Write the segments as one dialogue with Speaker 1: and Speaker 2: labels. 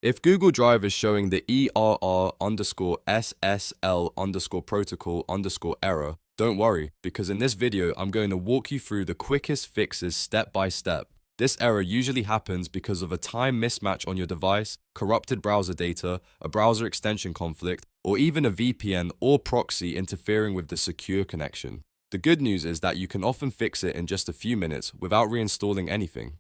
Speaker 1: If Google Drive is showing the ERR_SSL_protocol_error, don't worry, because in this video, I'm going to walk you through the quickest fixes step by step. This error usually happens because of a time mismatch on your device, corrupted browser data, a browser extension conflict, or even a VPN or proxy interfering with the secure connection. The good news is that you can often fix it in just a few minutes without reinstalling anything.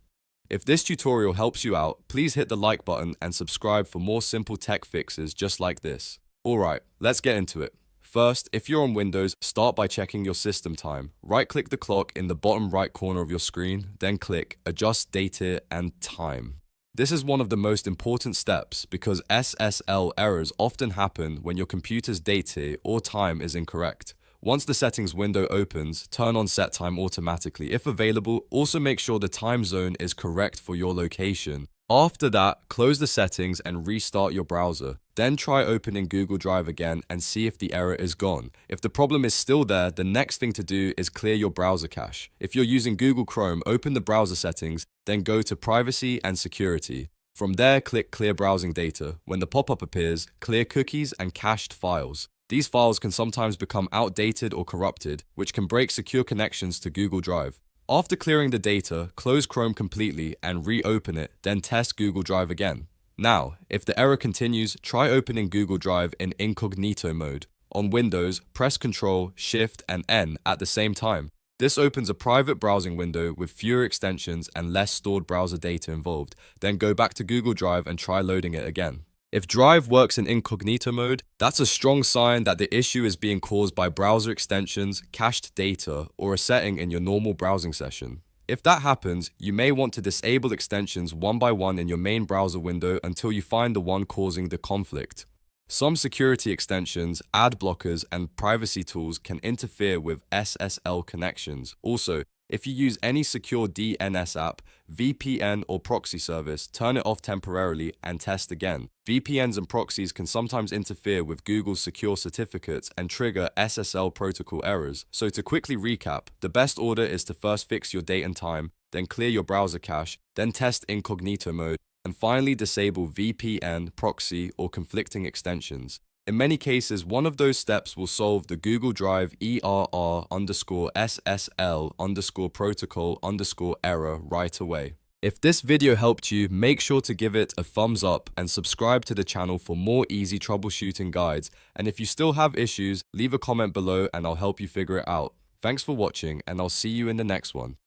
Speaker 1: If this tutorial helps you out, please hit the like button and subscribe for more simple tech fixes just like this. Alright, let's get into it. First, if you're on Windows, start by checking your system time. Right-click the clock in the bottom right corner of your screen, then click Adjust Data and Time. This is one of the most important steps because SSL errors often happen when your computer's data or time is incorrect. Once the settings window opens, turn on set time automatically. If available, also make sure the time zone is correct for your location. After that, close the settings and restart your browser. Then try opening Google Drive again and see if the error is gone. If the problem is still there, the next thing to do is clear your browser cache. If you're using Google Chrome, open the browser settings, then go to Privacy and Security. From there, click Clear Browsing Data. When the pop-up appears, clear cookies and cached files. These files can sometimes become outdated or corrupted, which can break secure connections to Google Drive. After clearing the data, close Chrome completely and reopen it, then test Google Drive again. Now, if the error continues, try opening Google Drive in Incognito mode. On Windows, press Ctrl, Shift, and N at the same time. This opens a private browsing window with fewer extensions and less stored browser data involved. Then go back to Google Drive and try loading it again. If Drive works in incognito mode, that's a strong sign that the issue is being caused by browser extensions, cached data, or a setting in your normal browsing session. If that happens, you may want to disable extensions one by one in your main browser window until you find the one causing the conflict. Some security extensions, ad blockers, and privacy tools can interfere with SSL connections. Also, if you use any Secure DNS app, VPN or proxy service, turn it off temporarily and test again. VPNs and proxies can sometimes interfere with Google's secure certificates and trigger SSL protocol errors. So to quickly recap, the best order is to first fix your date and time, then clear your browser cache, then test incognito mode, and finally disable VPN, proxy, or conflicting extensions. In many cases, one of those steps will solve the Google Drive ERR_SSL_protocol_error right away. If this video helped you, make sure to give it a thumbs up and subscribe to the channel for more easy troubleshooting guides. And if you still have issues, leave a comment below and I'll help you figure it out. Thanks for watching and I'll see you in the next one.